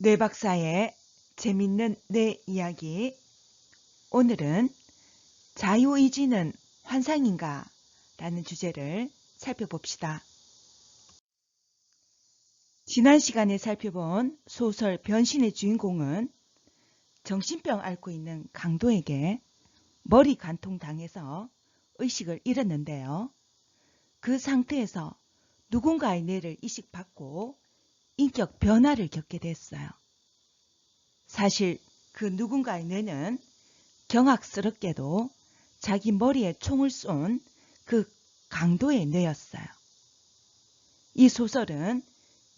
뇌 박사의 재밌는 뇌 이야기. 오늘은 자유의지는 환상인가? 라는 주제를 살펴봅시다. 지난 시간에 살펴본 소설 변신의 주인공은 정신병 앓고 있는 강도에게 머리 간통 당해서 의식을 잃었는데요. 그 상태에서 누군가의 뇌를 이식받고 인격 변화를 겪게 됐어요. 사실 그 누군가의 뇌는 경악스럽게도 자기 머리에 총을 쏜 그 강도의 뇌였어요. 이 소설은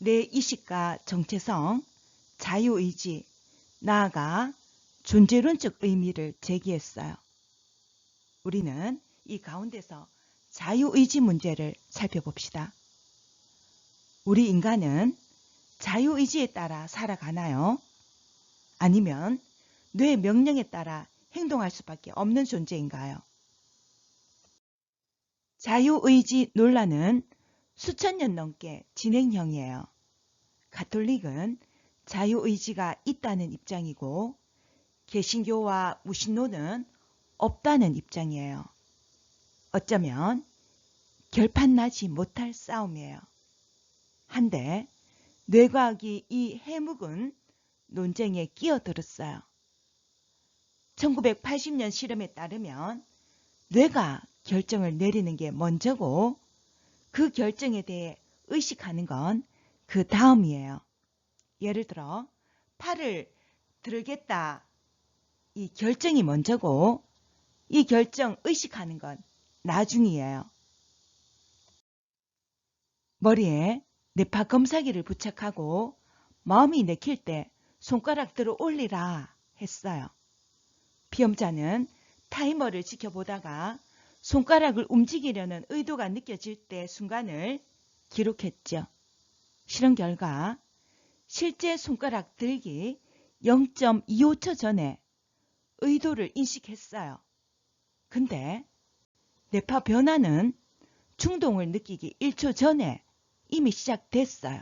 뇌 이식과 정체성, 자유의지, 나아가 존재론적 의미를 제기했어요. 우리는 이 가운데서 자유의지 문제를 살펴봅시다. 우리 인간은 자유의지에 따라 살아가나요? 아니면 뇌 명령에 따라 행동할 수밖에 없는 존재인가요? 자유의지 논란은 수천 년 넘게 진행형이에요. 가톨릭은 자유의지가 있다는 입장이고 개신교와 무신론은 없다는 입장이에요. 어쩌면 결판나지 못할 싸움이에요. 한데 뇌과학이 이 해묵은 논쟁에 끼어들었어요. 1980년 실험에 따르면 뇌가 결정을 내리는 게 먼저고 그 결정에 대해 의식하는 건 그 다음이에요. 예를 들어 팔을 들겠다, 이 결정이 먼저고 이 결정 의식하는 건 나중이에요. 머리에 뇌파 검사기를 부착하고 마음이 내킬 때 손가락 들어 올리라 했어요. 피험자는 타이머를 지켜보다가 손가락을 움직이려는 의도가 느껴질 때 순간을 기록했죠. 실험 결과 실제 손가락 들기 0.25초 전에 의도를 인식했어요. 근데 뇌파 변화는 충동을 느끼기 1초 전에 이미 시작됐어요.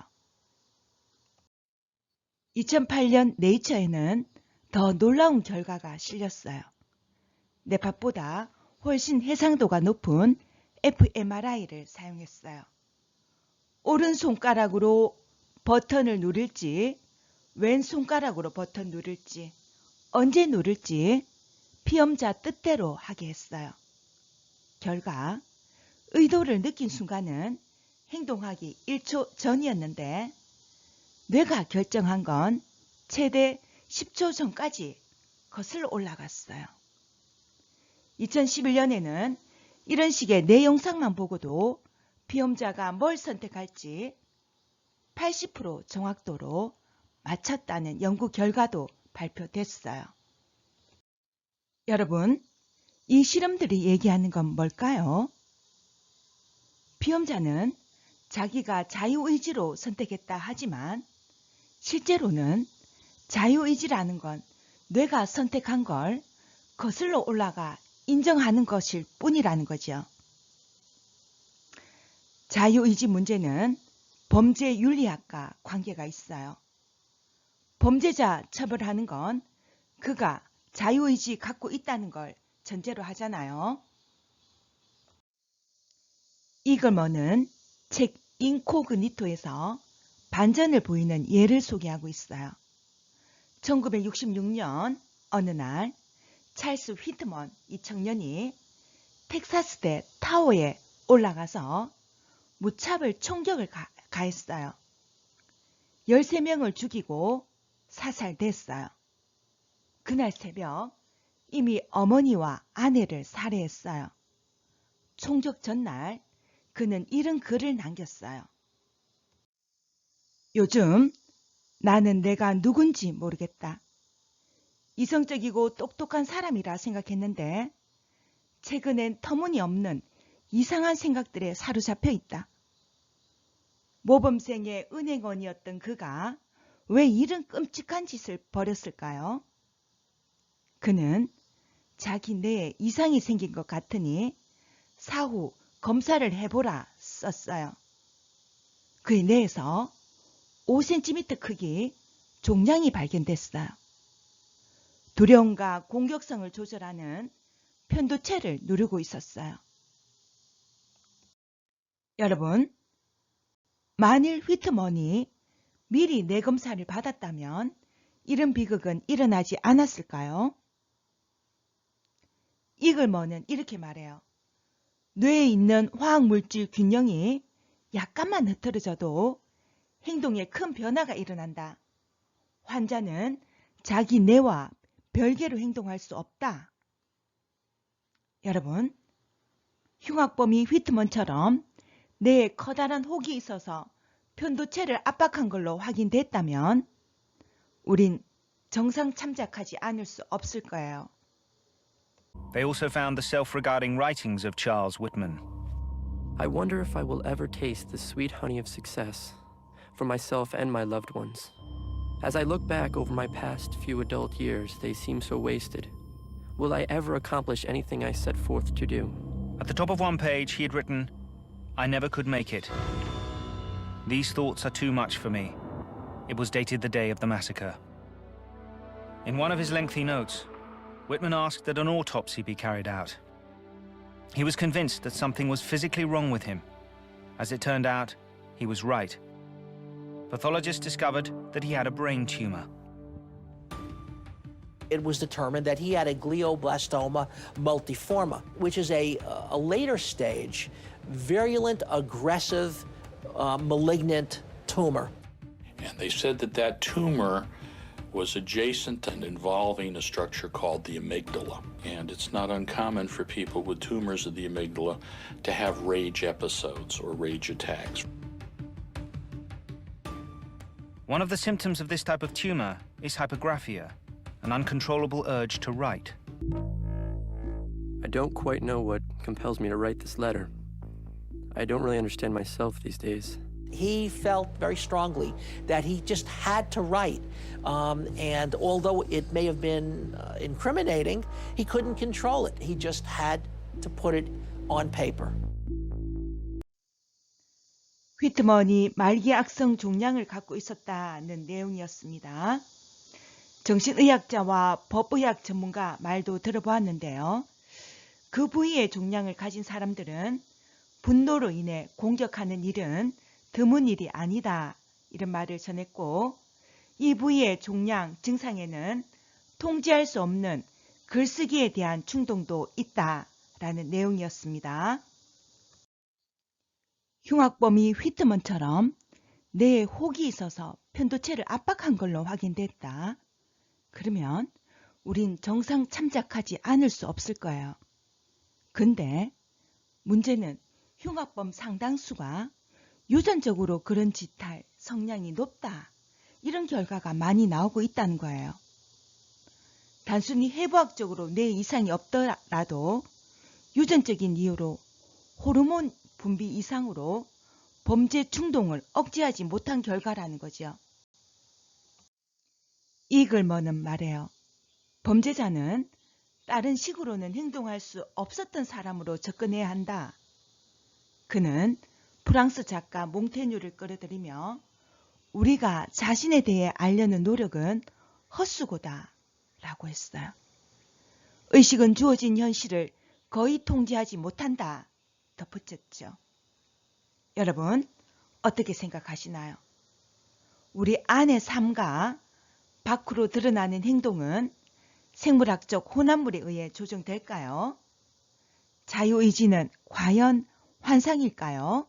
2008년 네이처에는 더 놀라운 결과가 실렸어요. 뇌파보다 훨씬 해상도가 높은 fMRI를 사용했어요. 오른손가락으로 버튼을 누를지 왼손가락으로 버튼 누를지 언제 누를지 피험자 뜻대로 하게 했어요. 결과 의도를 느낀 순간은 행동하기 1초 전이었는데 뇌가 결정한 건 최대 10초 전까지 거슬러 올라갔어요. 2011년에는 이런 식의 뇌 영상만 보고도 피험자가 뭘 선택할지 80% 정확도로 맞췄다는 연구 결과도 발표됐어요. 여러분, 이 실험들이 얘기하는 건 뭘까요? 피험자는 자기가 자유의지로 선택했다 하지만 실제로는 자유의지라는 건 뇌가 선택한 걸 거슬러 올라가 인정하는 것일 뿐이라는 거죠. 자유의지 문제는 범죄 윤리학과 관계가 있어요. 범죄자 처벌하는 건 그가 자유의지 갖고 있다는 걸 전제로 하잖아요. 이글먼은 책 인코그니토에서 반전을 보이는 예를 소개하고 있어요. 1966년 어느 날 찰스 휘트먼 이 청년이 텍사스대 타워에 올라가서 무차별 총격을 가했어요. 13명을 죽이고 사살됐어요. 그날 새벽 이미 어머니와 아내를 살해했어요. 총격 전날 그는 이런 글을 남겼어요. 요즘 나는 내가 누군지 모르겠다. 이성적이고 똑똑한 사람이라 생각했는데 최근엔 터무니없는 이상한 생각들에 사로잡혀 있다. 모범생의 은행원이었던 그가 왜 이런 끔찍한 짓을 벌였을까요? 그는 자기 뇌에 이상이 생긴 것 같으니 사후 검사를 해보라 썼어요. 그의 뇌에서 5cm 크기 종양이 발견됐어요. 두려움과 공격성을 조절하는 편도체를 누르고 있었어요. 여러분, 만일 휘트먼이 미리 뇌검사를 받았다면 이런 비극은 일어나지 않았을까요? 이글먼은 이렇게 말해요. 뇌에 있는 화학물질 균형이 약간만 흐트러져도 행동에 큰 변화가 일어난다. 환자는 자기 뇌와 별개로 행동할 수 없다. 여러분, 흉악범이 휘트먼처럼 뇌에 커다란 혹이 있어서 편도체를 압박한 걸로 확인됐다면 우린 정상 참작하지 않을 수 없을 거예요. They also found the self-regarding writings of Charles Whitman. I wonder if I will ever taste the sweet honey of success for myself and my loved ones. As I look back over my past few adult years, they seem so wasted. Will I ever accomplish anything I set forth to do? At the top of one page, he had written, "I never could make it. These thoughts are too much for me." It was dated the day of the massacre. In one of his lengthy notes, Whitman asked that an autopsy be carried out. He was convinced that something was physically wrong with him. As it turned out, he was right. Pathologists discovered that he had a brain tumor. It was determined that he had a glioblastoma multiforme, which is a later stage, virulent, aggressive, malignant tumor. And they said that that tumor was adjacent and involving a structure called the amygdala. And it's not uncommon for people with tumors of the amygdala to have rage episodes or rage attacks. One of the symptoms of this type of tumor is hypergraphia, an uncontrollable urge to write. I don't quite know what compels me to write this letter. I don't really understand myself these days. He felt very strongly that he just had to write. And although it may have been incriminating, he couldn't control it. He just had to put it on paper. 휘트먼이 말기 악성 종양을 갖고 있었다는 내용이었습니다. 정신의학자와 법의학 전문가 말도 들어보았는데요. 그 부위의 종양을 가진 사람들은 분노로 인해 공격하는 일은 드문 일이 아니다, 이런 말을 전했고, 이 부위의 종양 증상에는 통제할 수 없는 글쓰기에 대한 충동도 있다라는 내용이었습니다. 흉악범이 휘트먼처럼 뇌에 혹이 있어서 편도체를 압박한 걸로 확인됐다. 그러면 우린 정상 참작하지 않을 수 없을 거예요. 근데 문제는 흉악범 상당수가 유전적으로 그런 짓할 성향이 높다, 이런 결과가 많이 나오고 있다는 거예요. 단순히 해부학적으로 뇌 이상이 없더라도 유전적인 이유로 호르몬 분비 이상으로 범죄 충동을 억제하지 못한 결과라는 거죠. 이글먼은 말해요. 범죄자는 다른 식으로는 행동할 수 없었던 사람으로 접근해야 한다. 그는 프랑스 작가 몽테뉴를 끌어들이며 우리가 자신에 대해 알려는 노력은 헛수고다 라고 했어요. 의식은 주어진 현실을 거의 통제하지 못한다 덧붙였죠. 여러분, 어떻게 생각하시나요? 우리 안의 삶과 밖으로 드러나는 행동은 생물학적 혼합물에 의해 조정될까요? 자유의지는 과연 환상일까요?